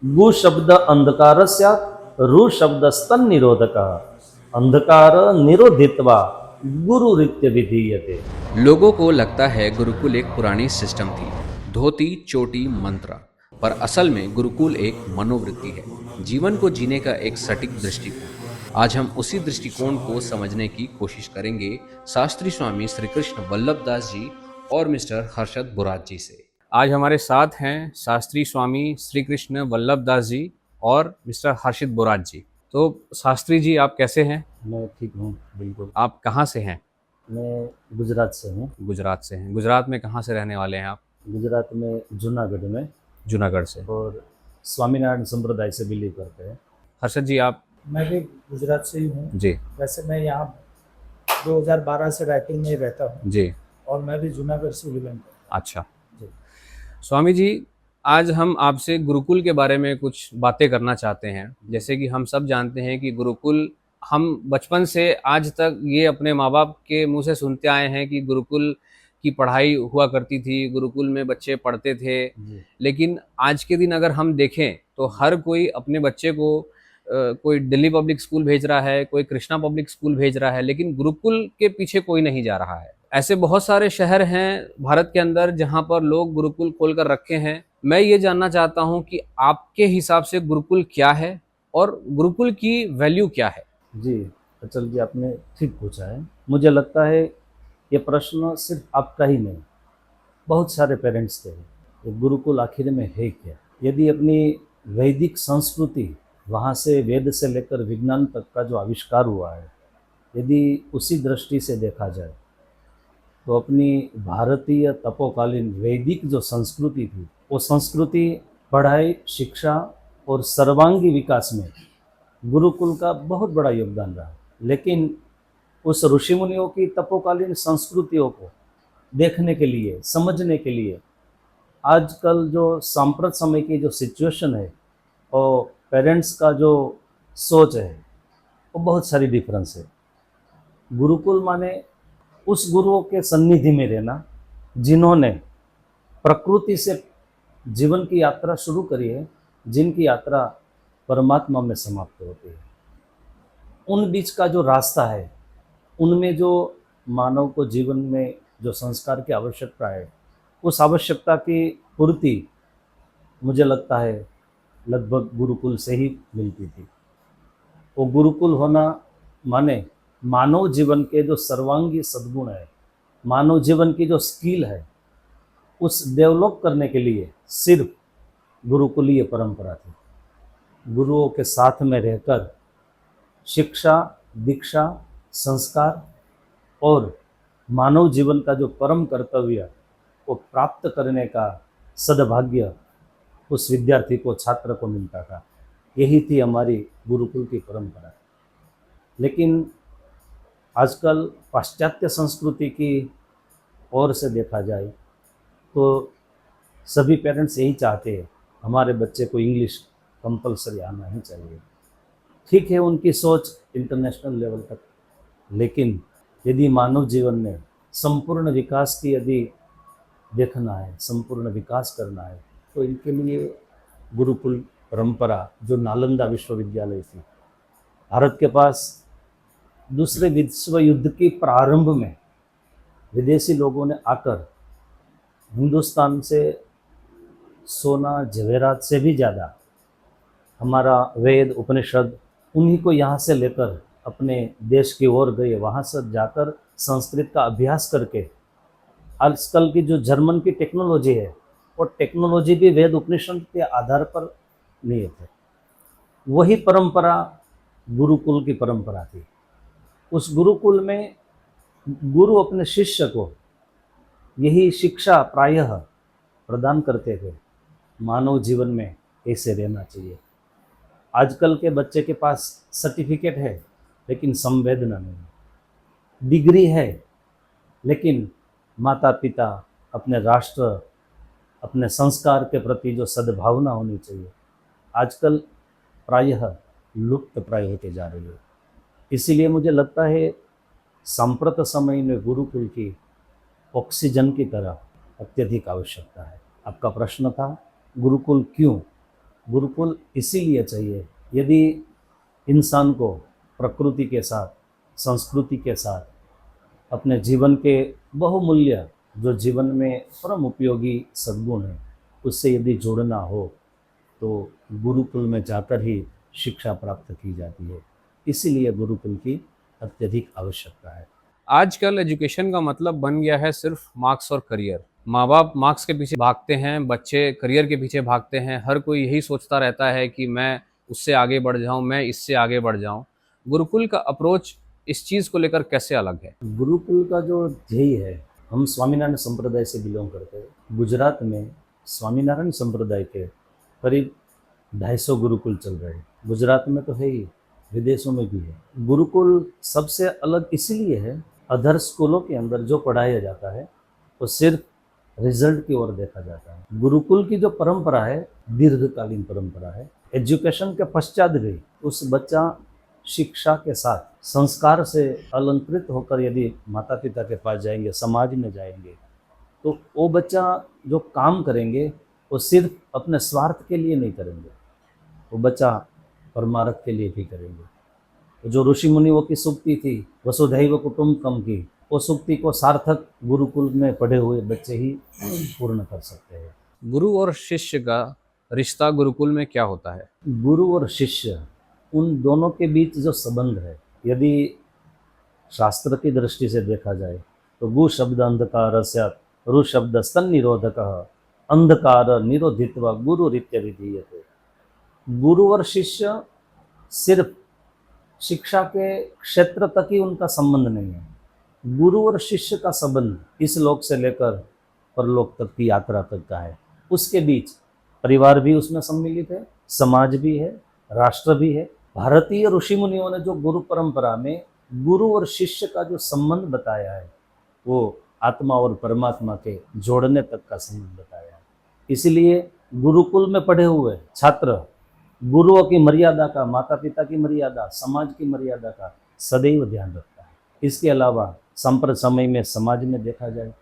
गु शब्द अंधकारस्य, रु शब्द स्तन निरोधक, अंधकार निरोधित्वा गुरुरित्य विधीयते। लोगों को लगता है गुरुकुल एक पुरानी सिस्टम थी, धोती चोटी मंत्र, पर असल में गुरुकुल एक मनोवृत्ति है, जीवन को जीने का एक सटीक दृष्टिकोण। आज हम उसी दृष्टिकोण को समझने की कोशिश करेंगे शास्त्री स्वामी श्री कृष्ण वल्लभ दास जी और मिस्टर हर्षद बुराज जी से। आज हमारे साथ हैं शास्त्री स्वामी श्री कृष्ण वल्लभ दास जी और मिस्टर हर्षद बुराज जी। तो शास्त्री जी, आप कैसे हैं? मैं ठीक हूँ, बिल्कुल। आप कहाँ से हैं? मैं गुजरात से हूँ। गुजरात से हैं। गुजरात में कहाँ से रहने वाले हैं आप? गुजरात में जूनागढ़ में, जूनागढ़ से। और स्वामीनारायण संप्रदाय से बिलीव करते हैं। हर्षद जी, आप? मैं भी गुजरात से ही हूँ। जी वैसे मैं यहाँ 2012 से राइटिंग में ही रहता हूँ जी। और मैं भी जूनागढ़ से बिलोंग करता अच्छा। हूँ। स्वामी जी, आज हम आपसे गुरुकुल के बारे में कुछ बातें करना चाहते हैं। जैसे कि हम सब जानते हैं कि गुरुकुल, हम बचपन से आज तक ये अपने माँ बाप के मुंह से सुनते आए हैं कि गुरुकुल की पढ़ाई हुआ करती थी, गुरुकुल में बच्चे पढ़ते थे। जी। लेकिन आज के दिन अगर हम देखें तो हर कोई अपने बच्चे को कोई दिल्ली पब्लिक स्कूल भेज रहा है, कोई कृष्णा पब्लिक स्कूल भेज रहा है, लेकिन गुरुकुल के पीछे कोई नहीं जा रहा है। ऐसे बहुत सारे शहर हैं भारत के अंदर जहाँ पर लोग गुरुकुल खोल कर रखे हैं। मैं ये जानना चाहता हूँ कि आपके हिसाब से गुरुकुल क्या है और गुरुकुल की वैल्यू क्या है? जी, अचल जी, आपने ठीक पूछा है। मुझे लगता है ये प्रश्न सिर्फ आपका ही नहीं, बहुत सारे पेरेंट्स के हैं। ये गुरुकुल आखिर में है क्या? यदि अपनी वैदिक संस्कृति, वहाँ से वेद से लेकर विज्ञान तक का जो आविष्कार हुआ है, यदि उसी दृष्टि से देखा जाए तो अपनी भारतीय तपोकालीन वैदिक जो संस्कृति थी, वो संस्कृति पढ़ाई, शिक्षा और सर्वांगी विकास में गुरुकुल का बहुत बड़ा योगदान रहा। लेकिन उस ऋषि मुनियों की तपोकालीन संस्कृतियों को देखने के लिए, समझने के लिए, आजकल जो सांप्रत समय की जो सिचुएशन है और पेरेंट्स का जो सोच है, वो बहुत सारी डिफरेंस है। गुरुकुल माने उस गुरुओं के सन्निधि में रहना जिन्होंने प्रकृति से जीवन की यात्रा शुरू करी है, जिनकी यात्रा परमात्मा में समाप्त होती है। उन बीच का जो रास्ता है, उनमें जो मानव को जीवन में जो संस्कार की आवश्यकता है, उस आवश्यकता की पूर्ति मुझे लगता है लगभग गुरुकुल से ही मिलती थी। वो गुरुकुल होना माने मानव जीवन के जो सर्वांगी सद्गुण है, मानव जीवन की जो स्किल है, उस डेवलप करने के लिए सिर्फ गुरुकुलीय परंपरा थी। गुरुओं के साथ में रहकर शिक्षा, दीक्षा, संस्कार और मानव जीवन का जो परम कर्तव्य को प्राप्त करने का सद्भाग्य उस विद्यार्थी को, छात्र को मिलता था। यही थी हमारी गुरुकुल की परंपरा। लेकिन आजकल पाश्चात्य संस्कृति की ओर से देखा जाए तो सभी पेरेंट्स यही चाहते हैं, हमारे बच्चे को इंग्लिश कंपलसरी आना ही चाहिए। ठीक है, उनकी सोच इंटरनेशनल लेवल तक, लेकिन यदि मानव जीवन में संपूर्ण विकास की यदि देखना है, संपूर्ण विकास करना है, तो इनके लिए गुरुकुल परंपरा जो नालंदा विश्वविद्यालय थी, भारत के पास दूसरे विश्व युद्ध के प्रारंभ में विदेशी लोगों ने आकर हिंदुस्तान से सोना जवेरात से भी ज़्यादा हमारा वेद उपनिषद उन्हीं को यहाँ से लेकर अपने देश की ओर गए। वहाँ से जाकर संस्कृत का अभ्यास करके आजकल की जो जर्मन की टेक्नोलॉजी है, वो टेक्नोलॉजी भी वेद उपनिषद के आधार पर लिए थे। वही परंपरा गुरुकुल की परंपरा थी। उस गुरुकुल में गुरु अपने शिष्य को यही शिक्षा प्रायः प्रदान करते थे, मानव जीवन में कैसे रहना चाहिए। आजकल के बच्चे के पास सर्टिफिकेट है लेकिन संवेदना नहीं, डिग्री है लेकिन माता पिता, अपने राष्ट्र, अपने संस्कार के प्रति जो सद्भावना होनी चाहिए, आजकल प्रायः लुप्त प्राय होते जा रही है। इसीलिए मुझे लगता है सांप्रत समय में गुरुकुल की ऑक्सीजन की तरह अत्यधिक आवश्यकता है। आपका प्रश्न था गुरुकुल क्यों? गुरुकुल इसीलिए चाहिए, यदि इंसान को प्रकृति के साथ, संस्कृति के साथ, अपने जीवन के बहुमूल्य जो जीवन में परम उपयोगी सद्गुण है उससे यदि जोड़ना हो तो गुरुकुल में जाकर ही शिक्षा प्राप्त की जाती है। इसीलिए गुरुकुल की अत्यधिक आवश्यकता है। आजकल एजुकेशन का मतलब बन गया है सिर्फ मार्क्स और करियर। माँ बाप मार्क्स के पीछे भागते हैं, बच्चे करियर के पीछे भागते हैं। हर कोई यही सोचता रहता है कि मैं उससे आगे बढ़ जाऊं, मैं इससे आगे बढ़ जाऊं। गुरुकुल का अप्रोच इस चीज़ को लेकर कैसे अलग है? गुरुकुल का जो ध्येय है, हम स्वामीनारायण संप्रदाय से बिलोंग करते हैं। गुजरात में स्वामीनारायण संप्रदाय के करीब 250 गुरुकुल चल रहे हैं। गुजरात में तो है ही, विदेशों में भी है। गुरुकुल सबसे अलग इसलिए है, अदर स्कूलों के अंदर जो पढ़ाया जाता है वो सिर्फ रिजल्ट की ओर देखा जाता है। गुरुकुल की जो परंपरा है दीर्घकालीन परंपरा है। एजुकेशन के पश्चात भी उस बच्चा शिक्षा के साथ संस्कार से अलंकृत होकर यदि माता पिता के पास जाएंगे, समाज में जाएंगे, तो वो बच्चा जो काम करेंगे वो सिर्फ अपने स्वार्थ के लिए नहीं करेंगे, वो बच्चा परमार्थ के लिए भी करेंगे। जो ऋषि मुनियों की सूक्ति थी वसुधैव कुटुम्बकम की, वो सूक्ति को सार्थक गुरुकुल में पढ़े हुए बच्चे ही पूर्ण कर सकते हैं। गुरु और शिष्य का रिश्ता गुरुकुल में क्या होता है? गुरु और शिष्य, उन दोनों के बीच जो संबंध है, यदि शास्त्र की दृष्टि से देखा जाए तो गु शब्द अंधकार स्यात्, रु शब्द स्तन निरोधक, अंधकार निरोधित्वा गुरु रीत्य विधीयते। गुरु और शिष्य सिर्फ शिक्षा के क्षेत्र तक ही उनका संबंध नहीं है। गुरु और शिष्य का संबंध इस लोक से लेकर परलोक तक की यात्रा तक का है। उसके बीच परिवार भी उसमें सम्मिलित है, समाज भी है, राष्ट्र भी है। भारतीय ऋषि मुनियों ने जो गुरु परंपरा में गुरु और शिष्य का जो संबंध बताया है वो आत्मा और परमात्मा के जोड़ने तक का संबंध बताया है। इसलिए गुरुकुल में पढ़े हुए छात्र गुरुओं की मर्यादा का, माता पिता की मर्यादा, समाज की मर्यादा का सदैव ध्यान रखता है। इसके अलावा सांप्रत समय में समाज में देखा जाए,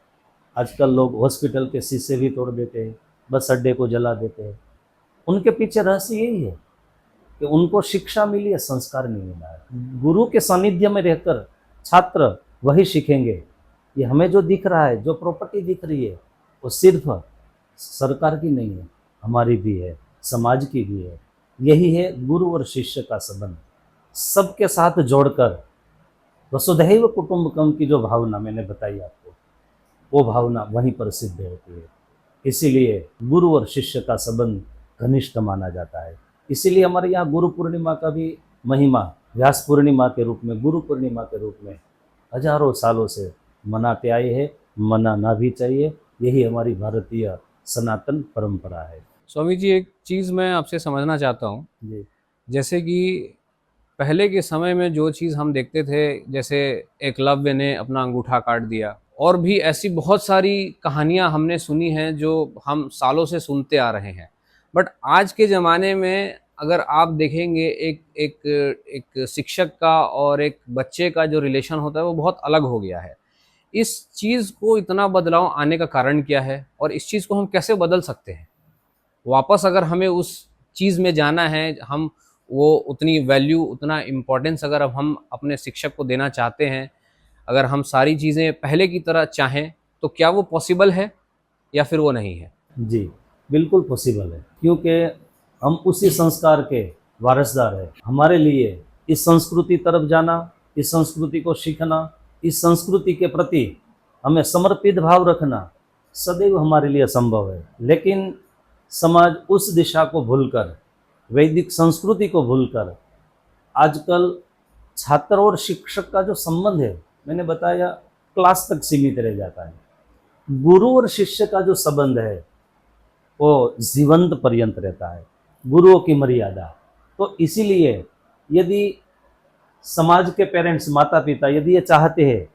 आजकल लोग हॉस्पिटल के शीशे भी तोड़ देते हैं, बस अड्डे को जला देते हैं। उनके पीछे रहस्य यही है कि उनको शिक्षा मिली है, संस्कार नहीं मिला है। गुरु के सानिध्य में रहकर छात्र वही सीखेंगे कि हमें जो दिख रहा है, जो प्रॉपर्टी दिख रही है, वो सिर्फ सरकार की नहीं है, हमारी भी है, समाज की भी है। यही है गुरु और शिष्य का संबंध। सबके साथ जोड़कर वसुधैव कुटुम्बकम की जो भावना मैंने बताई आपको, वो भावना वहीं पर सिद्ध होती है। इसीलिए गुरु और शिष्य का संबंध घनिष्ठ माना जाता है। इसीलिए हमारे यहाँ गुरु पूर्णिमा का भी महिमा व्यास पूर्णिमा के रूप में, गुरु पूर्णिमा के रूप में हजारों सालों से मनाते आए हैं, मनाना भी चाहिए। यही हमारी भारतीय सनातन परंपरा है। स्वामी जी, एक चीज़ मैं आपसे समझना चाहता हूँ। जी, जैसे कि पहले के समय में जो चीज़ हम देखते थे, जैसे एकलव्य ने अपना अंगूठा काट दिया, और भी ऐसी बहुत सारी कहानियाँ हमने सुनी हैं जो हम सालों से सुनते आ रहे हैं। बट आज के ज़माने में अगर आप देखेंगे, एक शिक्षक का और एक बच्चे का जो रिलेशन होता है वो बहुत अलग हो गया है। इस चीज़ को इतना बदलाव आने का कारण क्या है, और इस चीज़ को हम कैसे बदल सकते हैं? वापस अगर हमें उस चीज़ में जाना है, हम वो उतनी वैल्यू, उतना इम्पोर्टेंस अगर अब हम अपने शिक्षक को देना चाहते हैं, अगर हम सारी चीज़ें पहले की तरह चाहें, तो क्या वो पॉसिबल है या फिर वो नहीं है? जी, बिल्कुल पॉसिबल है, क्योंकि हम उसी संस्कार के वारसदार हैं। हमारे लिए इस संस्कृति तरफ जाना, इस संस्कृति को सीखना, इस संस्कृति के प्रति हमें समर्पित भाव रखना सदैव हमारे लिए संभव है। लेकिन समाज उस दिशा को भूलकर, वैदिक संस्कृति को भूलकर आजकल छात्र और शिक्षक का जो संबंध है, मैंने बताया, क्लास तक सीमित रह जाता है। गुरु और शिष्य का जो संबंध है वो जीवंत पर्यंत रहता है, गुरुओं की मर्यादा। तो इसीलिए यदि समाज के पेरेंट्स, माता पिता यदि ये चाहते हैं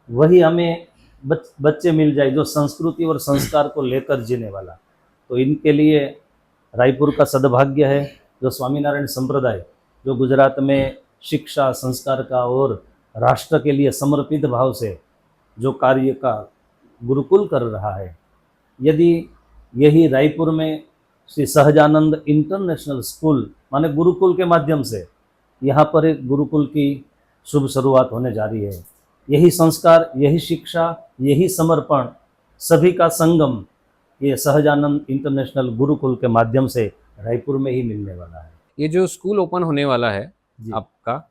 वही हमें बच्चे मिल जाए जो संस्कृति और संस्कार को लेकर जीने वाला, तो इनके लिए रायपुर का सद्भाग्य है जो स्वामीनारायण संप्रदाय, जो गुजरात में शिक्षा, संस्कार का और राष्ट्र के लिए समर्पित भाव से जो कार्य का गुरुकुल कर रहा है। यदि यही रायपुर में श्री सहजानंद इंटरनेशनल स्कूल माने गुरुकुल के माध्यम से यहाँ पर एक गुरुकुल की शुभ शुरुआत होने जा रही है। यही संस्कार, यही शिक्षा, यही समर्पण, सभी का संगम ये सहजानंद इंटरनेशनल गुरुकुल के माध्यम से रायपुर में ही मिलने वाला है। ये जो स्कूल ओपन होने वाला है जी। आपका,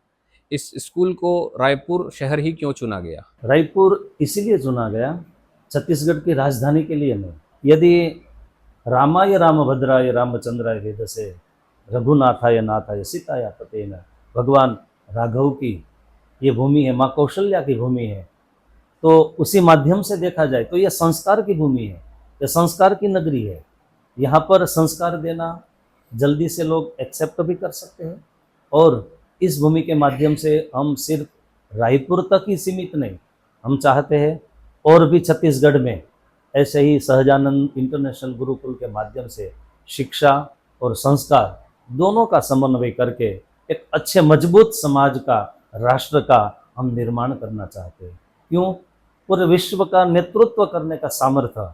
इस स्कूल को रायपुर शहर ही क्यों चुना गया? रायपुर इसीलिए चुना गया, छत्तीसगढ़ की राजधानी के लिए नहीं। यदि रामाय रामभद्राय रामचंद्राय वेदसे रघुनाथाय नाथाय सीताया ततेन, भगवान राघव की ये भूमि है, माँ कौशल्या की भूमि है, तो उसी माध्यम से देखा जाए तो यह संस्कार की भूमि है, यह संस्कार की नगरी है। यहाँ पर संस्कार देना जल्दी से लोग एक्सेप्ट भी कर सकते हैं, और इस भूमि के माध्यम से हम सिर्फ रायपुर तक ही सीमित नहीं, हम चाहते हैं और भी छत्तीसगढ़ में ऐसे ही सहजानंद इंटरनेशनल गुरुकुल के माध्यम से शिक्षा और संस्कार दोनों का समन्वय करके एक अच्छे मजबूत समाज का, राष्ट्र का हम निर्माण करना चाहते हैं। क्यों? पूरे विश्व का नेतृत्व करने का सामर्थ्य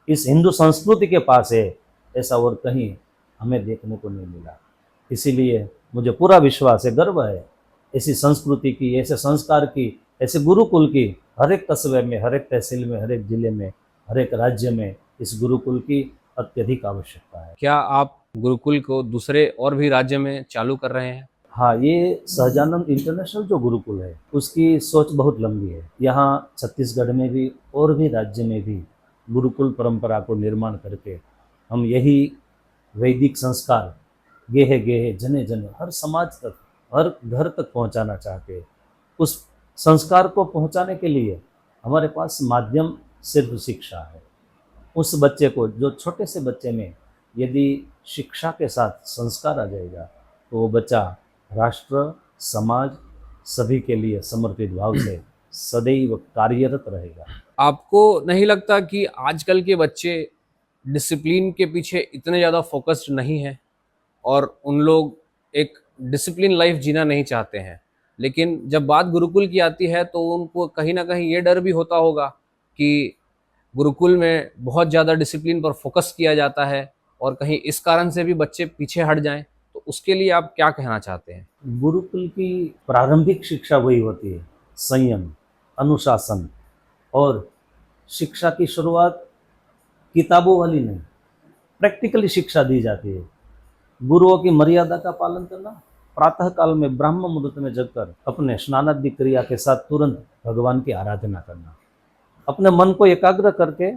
इस हिंदू संस्कृति के पास है, ऐसा और कहीं हमें देखने को नहीं मिला। इसीलिए मुझे पूरा विश्वास है, गर्व है ऐसी संस्कृति की, ऐसे संस्कार की, ऐसे गुरुकुल की हर एक कस्बे में, हर एक तहसील में, हर एक जिले में, हर एक राज्य में इस गुरुकुल की अत्यधिक आवश्यकता है। क्या आप गुरुकुल को दूसरे और भी राज्य में चालू कर रहे हैं? हाँ, ये सहजानंद इंटरनेशनल जो गुरुकुल है उसकी सोच बहुत लंबी है। यहाँ छत्तीसगढ़ में भी और भी राज्य में भी गुरुकुल परंपरा को निर्माण करके हम यही वैदिक संस्कार गेहे गेहे जने जने हर समाज तक, हर घर तक पहुँचाना चाहते हैं। उस संस्कार को पहुँचाने के लिए हमारे पास माध्यम सिर्फ शिक्षा है। उस बच्चे को, जो छोटे से बच्चे में यदि शिक्षा के साथ संस्कार आ जाएगा तो वो बच्चा राष्ट्र, समाज सभी के लिए समर्पित भाव से सदैव कार्यरत रहेगा। आपको नहीं लगता कि आजकल के बच्चे डिसिप्लिन के पीछे इतने ज़्यादा फोकस्ड नहीं हैं और उन लोग एक डिसिप्लिन लाइफ जीना नहीं चाहते हैं, लेकिन जब बात गुरुकुल की आती है तो उनको कहीं ना कहीं ये डर भी होता होगा कि गुरुकुल में बहुत ज़्यादा डिसिप्लिन पर फोकस किया जाता है और कहीं इस कारण से भी बच्चे पीछे हट जाएं, तो उसके लिए आप क्या कहना चाहते हैं? गुरुकुल की प्रारंभिक शिक्षा वही होती है, संयम, अनुशासन, और शिक्षा की शुरुआत किताबों वाली नहीं, प्रैक्टिकली शिक्षा दी जाती है। गुरुओं की मर्यादा का पालन करना, प्रातः काल में ब्राह्म मुहूर्त में जगकर अपने स्नानादि क्रिया के साथ तुरंत भगवान की आराधना करना, अपने मन को एकाग्र करके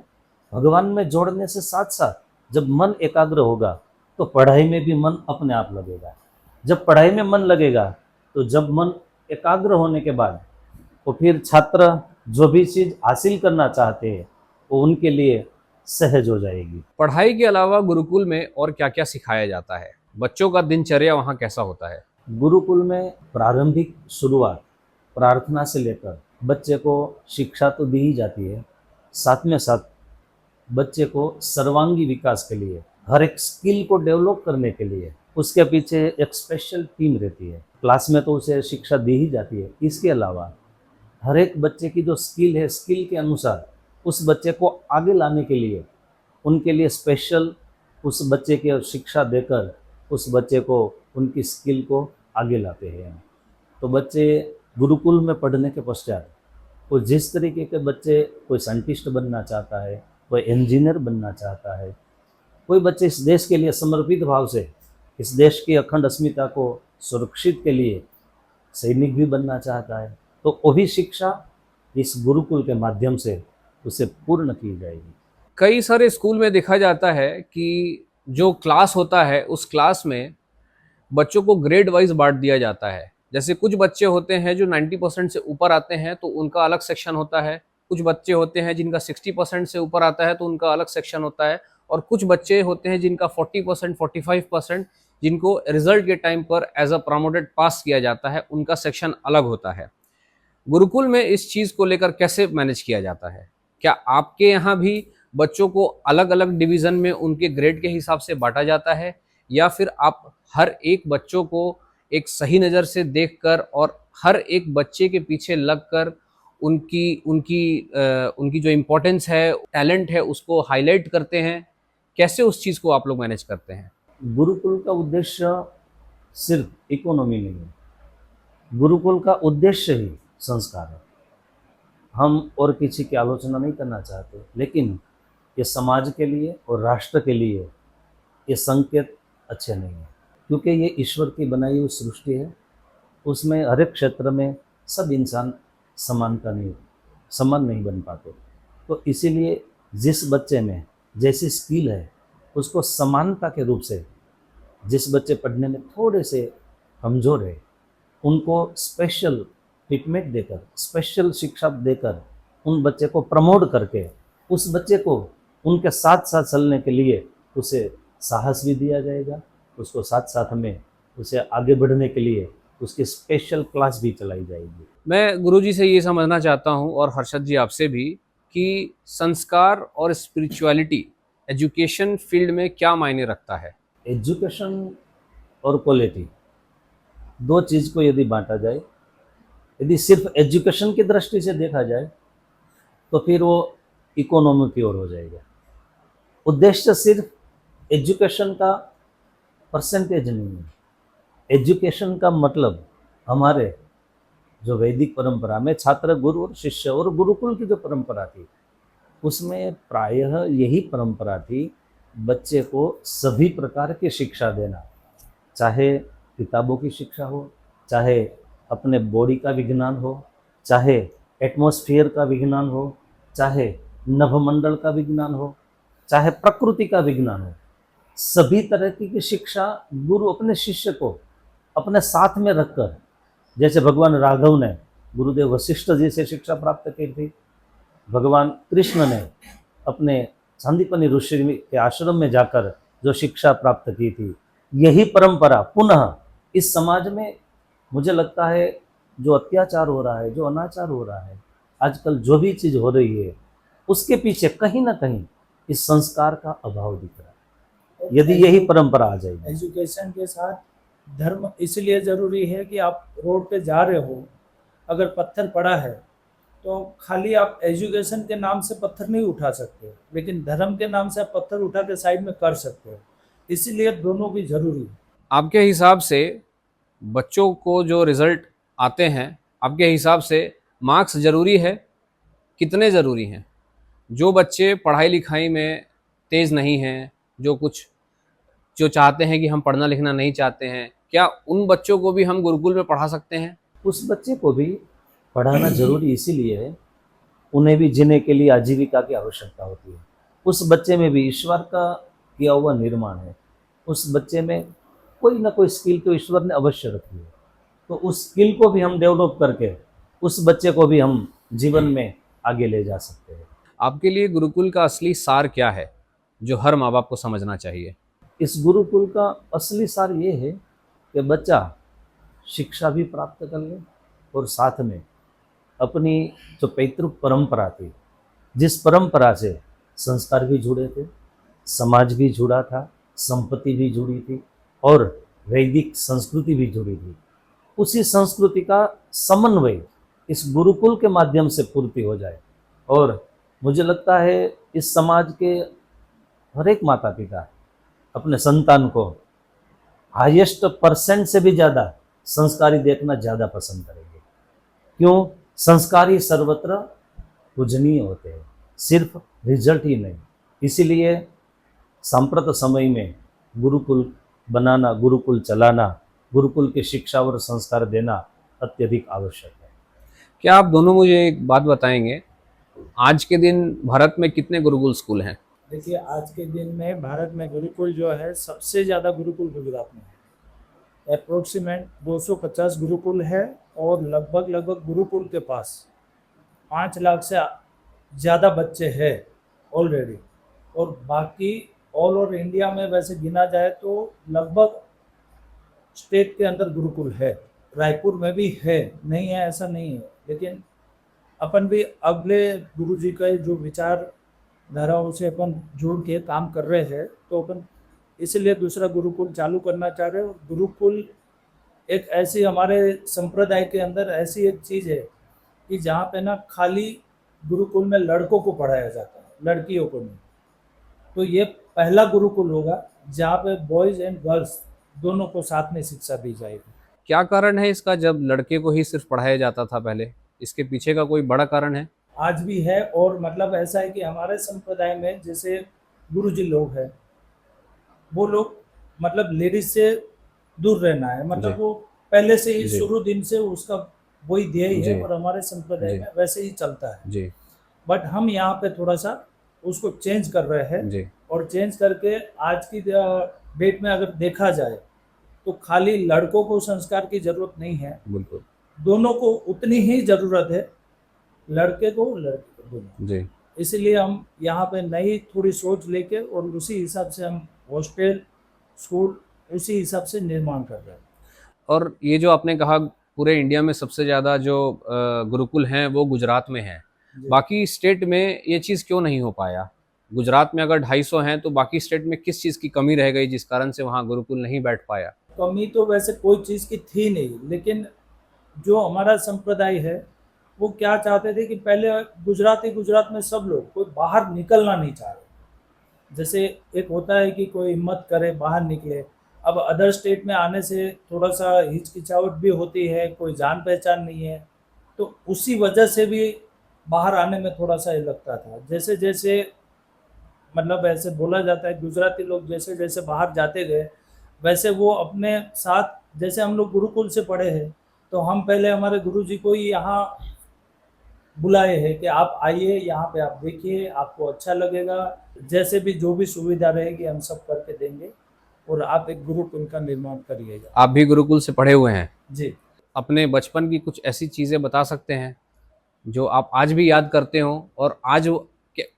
भगवान में जोड़ने से साथ साथ जब मन एकाग्र होगा तो पढ़ाई में भी मन अपने आप लगेगा। जब पढ़ाई में मन लगेगा तो जब मन एकाग्र होने के बाद तो फिर छात्र जो भी चीज़ हासिल करना चाहते हैं वो उनके लिए सहज हो जाएगी। पढ़ाई के अलावा गुरुकुल में और क्या क्या सिखाया जाता है? बच्चों का दिनचर्या वहाँ कैसा होता है? गुरुकुल में प्रारंभिक शुरुआत प्रार्थना से लेकर बच्चे को शिक्षा तो दी ही जाती है, साथ में साथ बच्चे को सर्वांगी विकास के लिए, हर एक स्किल को डेवलप करने के लिए उसके पीछे एक स्पेशल टीम रहती है। क्लास में तो उसे शिक्षा दी ही जाती है, इसके अलावा हर एक बच्चे की जो स्किल है, स्किल के अनुसार उस बच्चे को आगे लाने के लिए उनके लिए स्पेशल उस बच्चे की शिक्षा देकर उस बच्चे को उनकी स्किल को आगे लाते हैं। तो बच्चे गुरुकुल में पढ़ने के पश्चात वो जिस तरीके के बच्चे, कोई साइंटिस्ट बनना चाहता है, कोई इंजीनियर बनना चाहता है, कोई बच्चे इस देश के लिए समर्पित भाव से इस देश की अखंड अस्मिता को सुरक्षित के लिए सैनिक भी बनना चाहता है, तो वो भी शिक्षा इस गुरुकुल के माध्यम से उसे पूर्ण की जाएगी। कई सारे स्कूल में देखा जाता है कि जो क्लास होता है उस क्लास में बच्चों को ग्रेड वाइज बांट दिया जाता है। जैसे कुछ बच्चे होते हैं जो 90% से ऊपर आते हैं तो उनका अलग सेक्शन होता है, कुछ बच्चे होते हैं जिनका 60% से ऊपर आता है तो उनका अलग सेक्शन होता है, और कुछ बच्चे होते हैं जिनका 40%, 45%, जिनको रिजल्ट के टाइम पर एज अ प्रमोटेड पास किया जाता है, उनका सेक्शन अलग होता है। गुरुकुल में इस चीज़ को लेकर कैसे मैनेज किया जाता है? क्या आपके यहाँ भी बच्चों को अलग अलग डिवीज़न में उनके ग्रेड के हिसाब से बांटा जाता है, या फिर आप हर एक बच्चों को एक सही नज़र से देखकर और हर एक बच्चे के पीछे लगकर उनकी उनकी उनकी जो इम्पोर्टेंस है, टैलेंट है, उसको हाईलाइट करते हैं, कैसे उस चीज़ को आप लोग मैनेज करते हैं? गुरुकुल का उद्देश्य सिर्फ इकोनॉमी नहीं है, गुरुकुल का उद्देश्य ही संस्कार है। हम और किसी की आलोचना नहीं करना चाहते, लेकिन ये समाज के लिए और राष्ट्र के लिए ये संकेत अच्छे नहीं है, क्योंकि ये ईश्वर की बनाई हुई सृष्टि है। उसमें हर एक क्षेत्र में सब इंसान समान नहीं बन पाते। तो इसीलिए जिस बच्चे में जैसी स्किल है उसको समानता के रूप से, जिस बच्चे पढ़ने में थोड़े से कमज़ोर है उनको स्पेशल ट्रीटमेंट देकर, स्पेशल शिक्षा देकर, उन बच्चे को प्रमोट करके उस बच्चे को उनके साथ साथ चलने के लिए उसे साहस भी दिया जाएगा। उसको साथ साथ में उसे आगे बढ़ने के लिए उसकी स्पेशल क्लास भी चलाई जाएगी। मैं गुरुजी से ये समझना चाहता हूँ और हर्षद जी आपसे भी कि संस्कार और स्पिरिचुअलिटी एजुकेशन फील्ड में क्या मायने रखता है? एजुकेशन और क्वालिटी दो चीज़ को यदि बांटा जाए, यदि सिर्फ एजुकेशन की दृष्टि से देखा जाए तो फिर वो इकोनॉमी की ओर हो जाएगा। उद्देश्य सिर्फ एजुकेशन का परसेंटेज नहीं है। एजुकेशन का मतलब हमारे जो वैदिक परंपरा में छात्र, गुरु और शिष्य और गुरुकुल की जो परंपरा थी उसमें प्रायः यही परंपरा थी, बच्चे को सभी प्रकार की शिक्षा देना, चाहे किताबों की शिक्षा हो, चाहे अपने बॉडी का विज्ञान हो, चाहे एटमॉस्फेयर का विज्ञान हो, चाहे नभमंडल का विज्ञान हो, चाहे प्रकृति का विज्ञान हो। सभी तरह की शिक्षा गुरु अपने शिष्य को अपने साथ में रखकर, जैसे भगवान राघव ने गुरुदेव वशिष्ठ जी से शिक्षा प्राप्त की थी, भगवान कृष्ण ने अपने सांदीपनि ऋषि के आश्रम में जाकर जो शिक्षा प्राप्त की थी, यही परंपरा पुनः इस समाज में, मुझे लगता है जो अत्याचार हो रहा है, जो अनाचार हो रहा है, आजकल जो भी चीज़ हो रही है उसके पीछे कहीं ना कहीं इस संस्कार का अभाव दिख रहा है। यदि यही परंपरा आ जाएगी। एजुकेशन के साथ धर्म इसलिए ज़रूरी है कि आप रोड पे जा रहे हो, अगर पत्थर पड़ा है तो खाली आप एजुकेशन के नाम से पत्थर नहीं उठा सकते, लेकिन धर्म के नाम से आप पत्थर उठा के साइड में कर सकते हो। इसीलिए दोनों भी जरूरी है। आपके हिसाब से बच्चों को जो रिजल्ट आते हैं, आपके हिसाब से मार्क्स ज़रूरी है? कितने ज़रूरी हैं? जो बच्चे पढ़ाई लिखाई में तेज़ नहीं हैं, जो चाहते हैं कि हम पढ़ना लिखना नहीं चाहते हैं, क्या उन बच्चों को भी हम गुरुकुल में पढ़ा सकते हैं? उस बच्चे को भी पढ़ाना जरूरी इसीलिए है, उन्हें भी जीने के लिए आजीविका की आवश्यकता होती है। उस बच्चे में भी ईश्वर का किया हुआ निर्माण है। उस बच्चे में कोई ना कोई स्किल तो ईश्वर ने अवश्य रखी है। तो उस स्किल को भी हम डेवलप करके उस बच्चे को भी हम जीवन में आगे ले जा सकते हैं। आपके लिए गुरुकुल का असली सार क्या है, जो हर माँ बाप को समझना चाहिए? इस गुरुकुल का असली सार ये है कि बच्चा शिक्षा भी प्राप्त कर ले और साथ में अपनी जो पैतृक परंपरा थी, जिस परंपरा से संस्कार भी जुड़े थे, समाज भी जुड़ा था, संपत्ति भी जुड़ी थी और वैदिक संस्कृति भी जुड़ी थी, उसी संस्कृति का समन्वय इस गुरुकुल के माध्यम से पूर्ति हो जाए। और मुझे लगता है इस समाज के हर एक माता पिता अपने संतान को हाईएस्ट परसेंट से भी ज़्यादा संस्कारी देखना ज़्यादा पसंद करेंगे। क्यों? संस्कारी सर्वत्र पूजनीय होते हैं, सिर्फ रिजल्ट ही नहीं। इसीलिए सांप्रत समय में गुरुकुल बनाना, गुरुकुल चलाना, गुरुकुल की शिक्षा और संस्कार देना अत्यधिक आवश्यक है। क्या आप दोनों मुझे एक बात बताएंगे, आज के दिन भारत में कितने गुरुकुल स्कूल हैं? देखिए, आज के दिन में भारत में गुरुकुल जो है, सबसे ज़्यादा गुरुकुल गुजरात में है। अप्रोक्सीमेट 250 गुरुकुल है और लगभग गुरुकुल के पास 5 लाख से ज़्यादा बच्चे हैं ऑलरेडी। और बाकी ऑल ओवर इंडिया में वैसे गिना जाए तो लगभग स्टेट के अंदर गुरुकुल है। रायपुर में भी है, नहीं है ऐसा नहीं है, लेकिन अपन भी अगले गुरु जी का जो विचार धाराओं से अपन जुड़ के काम कर रहे हैं, तो अपन इसलिए दूसरा गुरुकुल चालू करना चाह रहे हैं। और गुरुकुल एक ऐसी हमारे संप्रदाय के अंदर ऐसी एक चीज़ है कि जहाँ पे ना खाली गुरुकुल में लड़कों को पढ़ाया जाता है, लड़कियों को नहीं। तो ये पहला गुरुकुल होगा जहाँ पे बॉयज़ एंड गर्ल्स दोनों को साथ में शिक्षा दी जाएगी। क्या कारण है इसका, जब लड़के को ही सिर्फ पढ़ाया जाता था पहले? इसके पीछे का कोई बड़ा कारण है? आज भी है, और मतलब ऐसा है कि हमारे संप्रदाय में जैसे गुरुजी लोग हैं, वो लोग मतलब लेडीज से दूर रहना है, जी। मतलब वो पहले से ही जी। शुरू दिन से उसका वही ध्येय जी। है, और हमारे संप्रदाय जी। में वैसे ही चलता है। जी। बट हम यहाँ पे थोड़ा सा उसको चेंज कर रहे हैं, जी। और चेंज करके आज की डेट में अगर देखा जाए तो खाली लड़कों को संस्कार की जरूरत नहीं है, बिल्कुल। दोनों को उतनी ही जरूरत है, लड़के को लड़की को दोनों। जी। इसीलिए हम यहाँ पे नई थोड़ी सोच लेके और उसी हिसाब से हम हॉस्टल स्कूल उसी हिसाब से निर्माण कर रहे हैं। और ये जो आपने कहा पूरे इंडिया में सबसे ज़्यादा जो गुरुकुल हैं वो गुजरात में हैं, जी। बाकी स्टेट में ये चीज़ क्यों नहीं हो पाया? गुजरात में अगर 250 हैं तो बाकी स्टेट में किस चीज़ की कमी रह गई जिस कारण से वहाँ गुरुकुल नहीं बैठ पाया? कमी तो वैसे कोई चीज़ की थी नहीं, लेकिन जो हमारा संप्रदाय है वो क्या चाहते थे कि पहले गुजरात में सब लोग कोई बाहर निकलना नहीं चाह रहे। जैसे एक होता है कि कोई हिम्मत करे बाहर निकले, अब अदर स्टेट में आने से थोड़ा सा हिचकिचाहट भी होती है, कोई जान पहचान नहीं है, तो उसी वजह से भी बाहर आने में थोड़ा सा ये लगता था। जैसे जैसे मतलब ऐसे बोला जाता है गुजराती लोग जैसे जैसे बाहर जाते गए, वैसे वो अपने साथ, जैसे हम लोग गुरुकुल से पढ़े हैं तो हम पहले हमारे गुरुजी को ही यहाँ बुलाए हैं कि आप आइए, यहाँ पे आप देखिए, आपको अच्छा लगेगा, जैसे भी जो भी सुविधा रहेगी हम सब करके देंगे, और आप एक गुरुकुल का निर्माण करिएगा। आप भी गुरुकुल से पढ़े हुए हैं, जी। अपने बचपन की कुछ ऐसी चीज़ें बता सकते हैं जो आप आज भी याद करते हो? और आज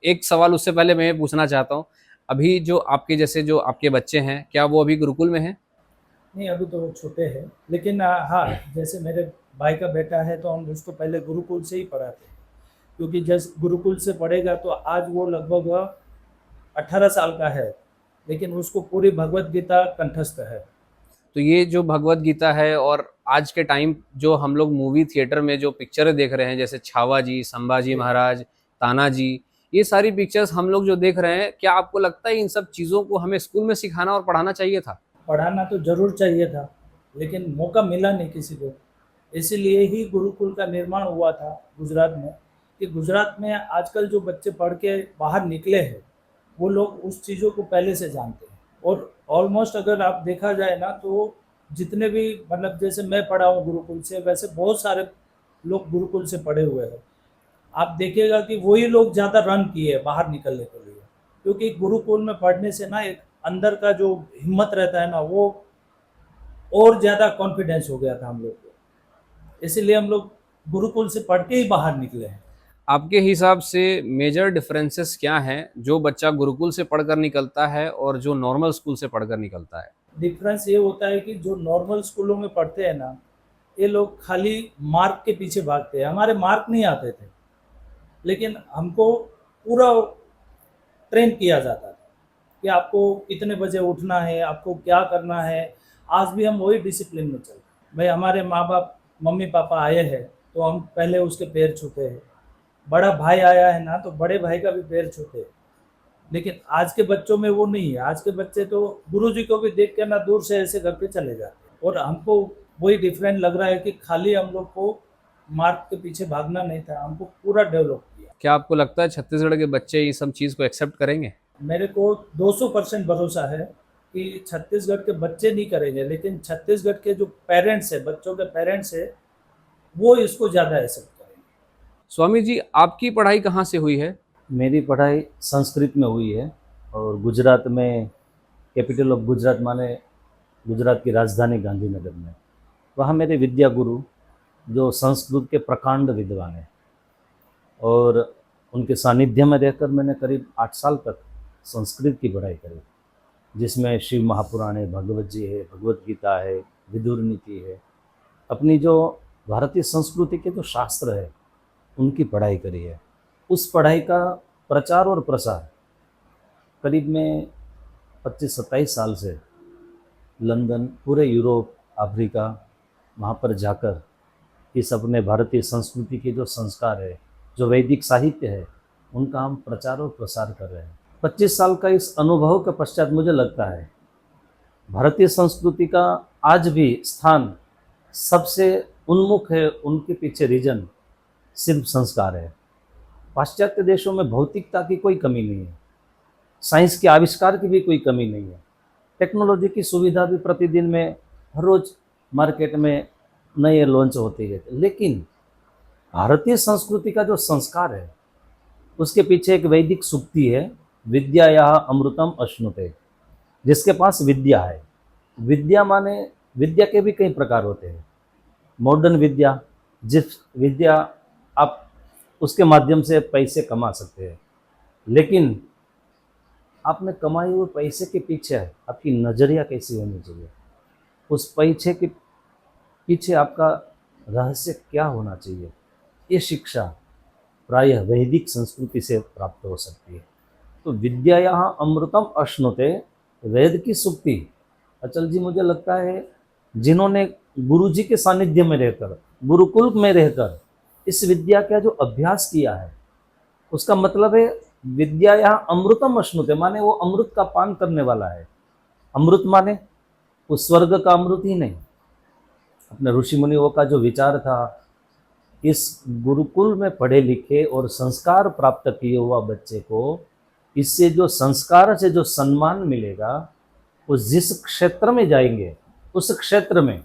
एक सवाल उससे पहले मैं ये पूछना चाहता हूँ, अभी जो आपके जैसे जो आपके बच्चे हैं, क्या वो अभी गुरुकुल में हैं? नहीं, अभी तो वो छोटे हैं, लेकिन हाँ, जैसे मेरे भाई का बेटा है तो हम उसको पहले गुरुकुल से ही पढ़ाते हैं, क्योंकि जैसे गुरुकुल से पढ़ेगा तो आज वो लगभग 18 साल का है, लेकिन उसको पूरी भगवत गीता कंठस्थ है। तो ये जो भगवत गीता है और आज के टाइम जो हम लोग मूवी थिएटर में जो पिक्चरें देख रहे हैं, जैसे छावा जी, संभाजी महाराज, तानाजी, ये सारी पिक्चर्स हम लोग जो देख रहे हैं, क्या आपको लगता है इन सब चीज़ों को हमें स्कूल में सिखाना और पढ़ाना चाहिए था? पढ़ाना तो ज़रूर चाहिए था, लेकिन मौका मिला नहीं किसी को। इसीलिए ही गुरुकुल का निर्माण हुआ था गुजरात में, कि गुजरात में आजकल जो बच्चे पढ़ के बाहर निकले हैं, वो लोग उस चीज़ों को पहले से जानते हैं। और ऑलमोस्ट अगर आप देखा जाए ना, तो जितने भी मतलब जैसे मैं पढ़ा हूँ गुरुकुल से, वैसे बहुत सारे लोग गुरुकुल से पढ़े हुए हैं। आप देखिएगा कि वही लोग ज़्यादा रन किए बाहर निकलने के लिए, क्योंकि गुरुकुल में पढ़ने से ना एक अंदर का जो हिम्मत रहता है ना, वो और ज़्यादा कॉन्फिडेंस हो गया था हम लोग को। इसीलिए हम लोग गुरुकुल से पढ़ के ही बाहर निकले हैं। आपके हिसाब से मेजर डिफरेंसेस क्या हैं जो बच्चा गुरुकुल से पढ़कर निकलता है और जो नॉर्मल स्कूल से पढ़कर निकलता है? डिफरेंस ये होता है कि जो नॉर्मल स्कूलों में पढ़ते हैं ना, ये लोग खाली मार्क के पीछे भागते हैं। हमारे मार्क नहीं आते थे, लेकिन हमको पूरा ट्रेन किया जाता था कि आपको कितने बजे उठना है, आपको क्या करना है। आज भी हम वही डिसिप्लिन में चलते हैं। भाई हमारे माँ बाप मम्मी पापा आए हैं तो हम पहले उसके पैर छूते हैं, बड़ा भाई आया है ना तो बड़े भाई का भी पैर छूते हैं। लेकिन आज के बच्चों में वो नहीं है। आज के बच्चे तो गुरुजी को भी देख के ना दूर से ऐसे करके चले जाते हैं, और हमको वही डिफरेंट लग रहा है कि खाली हम लोग को मार्क के पीछे भागना नहीं था, हमको पूरा डेवलप किया। क्या आपको लगता है छत्तीसगढ़ के बच्चे ये सब चीज़ को एक्सेप्ट करेंगे? मेरे को 200% भरोसा है कि छत्तीसगढ़ के बच्चे नहीं करेंगे, लेकिन छत्तीसगढ़ के जो पेरेंट्स है, बच्चों के पेरेंट्स है, वो इसको ज़्यादा एक्सेप्ट करेंगे। स्वामी जी, आपकी पढ़ाई कहाँ से हुई है? मेरी पढ़ाई संस्कृत में हुई है, और गुजरात में कैपिटल ऑफ गुजरात माने गुजरात की राजधानी गांधीनगर में। वहाँ मेरे विद्या गुरु जो संस्कृत के प्रकांड विद्वान हैं, और उनके सानिध्य में रहकर मैंने करीब 8 साल तक संस्कृत की पढ़ाई करी, जिसमें शिव महापुराण है, भगवत जी है, भगवत गीता है, विदुर नीति है, अपनी जो भारतीय संस्कृति के जो शास्त्र है उनकी पढ़ाई करी है। उस पढ़ाई का प्रचार और प्रसार करीब में 25-27 साल से लंदन, पूरे यूरोप, अफ्रीका, वहाँ पर जाकर इस अपने भारतीय संस्कृति के जो संस्कार है, जो वैदिक साहित्य है, उनका हम प्रचार और प्रसार कर रहे हैं। 25 साल का इस अनुभव के पश्चात मुझे लगता है भारतीय संस्कृति का आज भी स्थान सबसे उन्मुख है, उनके पीछे रीजन सिर्फ संस्कार है। पाश्चात्य देशों में भौतिकता की कोई कमी नहीं है, साइंस के आविष्कार की भी कोई कमी नहीं है, टेक्नोलॉजी की सुविधा भी प्रतिदिन में हर रोज मार्केट में नए लॉन्च होती है, लेकिन भारतीय संस्कृति का जो संस्कार है उसके पीछे एक वैदिक सूक्ति है, विद्या या अमृतम अश्नुते। जिसके पास विद्या है, विद्या माने विद्या के भी कई प्रकार होते हैं। मॉडर्न विद्या, जिस विद्या आप उसके माध्यम से पैसे कमा सकते हैं, लेकिन आपने कमाए हुए पैसे के पीछे आपकी नज़रिया कैसी होनी चाहिए, उस पैसे के पीछे आपका रहस्य क्या होना चाहिए, ये शिक्षा प्रायः वैदिक संस्कृति से प्राप्त हो सकती है। तो विद्या यहाँ अमृतम अश्नुते, वेद की सूक्ति अचल जी मुझे लगता है जिन्होंने गुरु जी के सानिध्य में रहकर, गुरुकुल में रहकर इस विद्या का जो अभ्यास किया है, उसका मतलब है विद्या यहाँ अमृतम अश्नुते माने वो अमृत का पान करने वाला है। अमृत माने उस स्वर्ग का अमृत ही नहीं, अपने ऋषि मुनियों का जो विचार था, इस गुरुकुल में पढ़े लिखे और संस्कार प्राप्त किए हुआ बच्चे को इससे जो संस्कार से जो सम्मान मिलेगा, वो जिस क्षेत्र में जाएंगे उस क्षेत्र में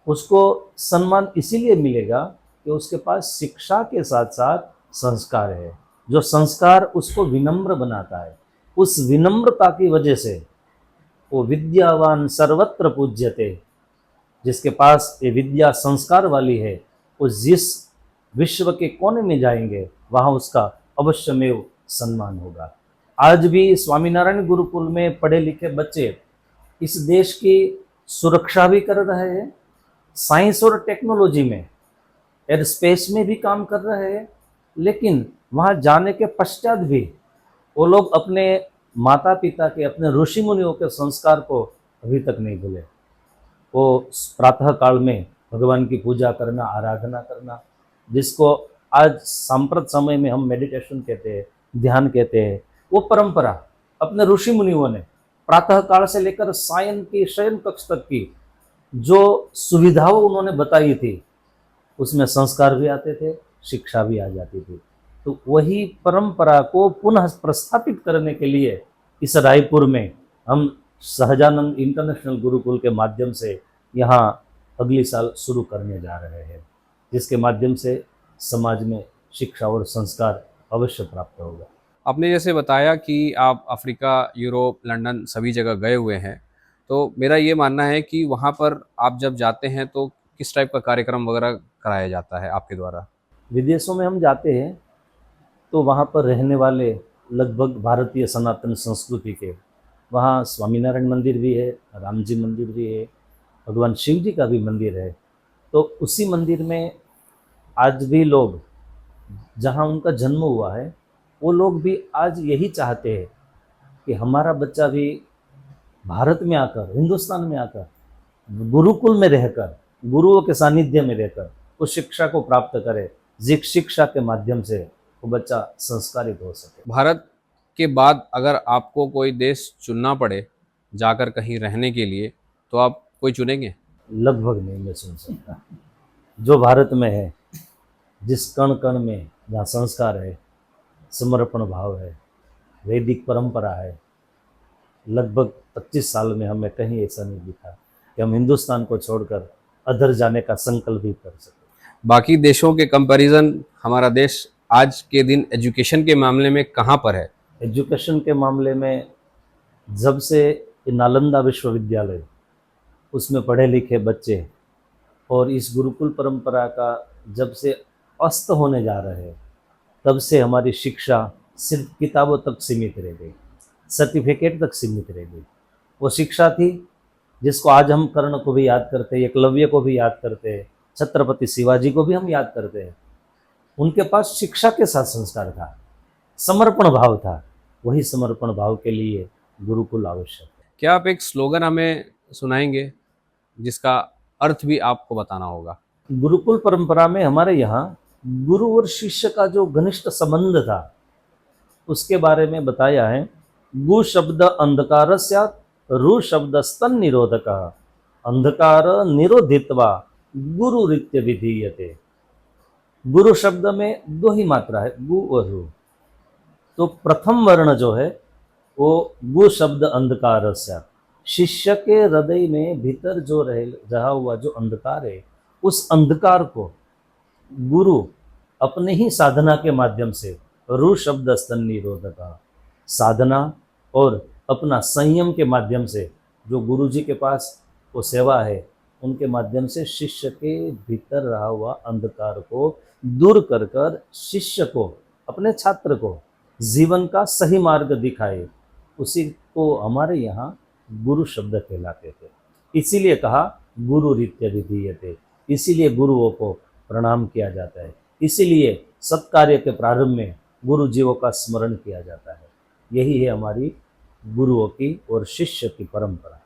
उसको सम्मान इसीलिए मिलेगा कि उसके पास शिक्षा के साथ साथ संस्कार है, जो संस्कार उसको विनम्र बनाता है। उस विनम्रता की वजह से वो विद्यावान सर्वत्र पूज्यते, जिसके पास ये विद्या संस्कार वाली है, वो जिस विश्व के कोने में जाएंगे वहाँ उसका अवश्यमेव सम्मान होगा। आज भी स्वामीनारायण गुरुकुल में पढ़े लिखे बच्चे इस देश की सुरक्षा भी कर रहे हैं, साइंस और टेक्नोलॉजी में, एयर स्पेस में भी काम कर रहे हैं, लेकिन वहाँ जाने के पश्चात भी वो लोग अपने माता पिता के, अपने ऋषि मुनियों के संस्कार को अभी तक नहीं भूले। वो प्रातः काल में भगवान की पूजा करना, आराधना करना, जिसको आज सांप्रत समय में हम मेडिटेशन कहते हैं, ध्यान कहते हैं, वो परंपरा अपने ऋषि मुनियों ने प्रातः काल से लेकर सायं की शयन कक्ष तक की जो सुविधाओं उन्होंने बताई थी, उसमें संस्कार भी आते थे, शिक्षा भी आ जाती थी। तो वही परंपरा को पुनः प्रस्थापित करने के लिए इस रायपुर में हम सहजानंद इंटरनेशनल गुरुकुल के माध्यम से यहाँ अगली साल शुरू करने जा रहे हैं, जिसके माध्यम से समाज में शिक्षा और संस्कार अवश्य प्राप्त होगा। आपने जैसे बताया कि आप अफ्रीका, यूरोप, लंदन सभी जगह गए हुए हैं, तो मेरा ये मानना है कि वहाँ पर आप जब जाते हैं तो किस टाइप का कार्यक्रम वगैरह कराया जाता है आपके द्वारा? विदेशों में हम जाते हैं तो वहाँ पर रहने वाले लगभग भारतीय सनातन संस्कृति के, वहाँ स्वामीनारायण मंदिर भी है, राम जी मंदिर भी है, भगवान शिव जी का भी मंदिर है। तो उसी मंदिर में आज भी लोग, जहाँ उनका जन्म हुआ है, वो लोग भी आज यही चाहते हैं कि हमारा बच्चा भी भारत में आकर, हिंदुस्तान में आकर, गुरुकुल में रहकर, गुरुओं के सानिध्य में रहकर उस शिक्षा को प्राप्त करे, जिस शिक्षा के माध्यम से वो बच्चा संस्कारित हो सके। भारत के बाद अगर आपको कोई देश चुनना पड़े जाकर कहीं रहने के लिए, तो आप कोई चुनेंगे? लगभग नहीं मैं सुन सकता। जो भारत में है, जिस कण कण में जहाँ संस्कार है, समर्पण भाव है, वैदिक परंपरा है, लगभग 25 साल में हमें कहीं ऐसा नहीं दिखा कि हम हिंदुस्तान को छोड़कर अधर जाने का संकल्प भी कर सके। बाकी देशों के कंपैरिजन हमारा देश आज के दिन एजुकेशन के मामले में कहाँ पर है? एजुकेशन के मामले में जब से ये नालंदा विश्वविद्यालय, उसमें पढ़े लिखे बच्चे और इस गुरुकुल परंपरा का जब से अस्त होने जा रहे हैं, तब से हमारी शिक्षा सिर्फ किताबों तक सीमित रह गई, सर्टिफिकेट तक सीमित रह गई। वो शिक्षा थी जिसको आज हम कर्ण को भी याद करते हैं, एकलव्य को भी याद करते हैं, छत्रपति शिवाजी को भी हम याद करते हैं। उनके पास शिक्षा के साथ संस्कार था, समर्पण भाव था। वही समर्पण भाव के लिए गुरुकुल आवश्यक है। क्या आप एक स्लोगन हमें सुनाएंगे जिसका अर्थ भी आपको बताना होगा? गुरुकुल परंपरा में हमारे यहाँ गुरु और शिष्य का जो घनिष्ठ संबंध था, उसके बारे में बताया है, गु शब्द अंधकार स्यात्, रु शब्द स्तन निरोधक, अंधकार निरोधित्वा गुरु रित्य विधीयते। गुरु शब्द में दो ही मात्रा है, गु और रु। तो प्रथम वर्ण जो है वो गु शब्द अंधकार स्यात्, शिष्य के हृदय में भीतर जो रहा हुआ जो अंधकार है, उस अंधकार को गुरु अपने ही साधना के माध्यम से, रु शब्द स्तन निरोधक, साधना और अपना संयम के माध्यम से, जो गुरु जी के पास वो सेवा है उनके माध्यम से शिष्य के भीतर रहा हुआ अंधकार को दूर कर कर शिष्य को, अपने छात्र को जीवन का सही मार्ग दिखाए, उसी को हमारे यहाँ गुरु शब्द कहलाते थे। इसीलिए कहा गुरु रित्य विधीयते, इसीलिए गुरुओं को प्रणाम किया जाता है, इसीलिए सत्कार्य के प्रारंभ में गुरु जीवों का स्मरण किया जाता है। यही है हमारी गुरुओं की और शिष्य की परंपरा।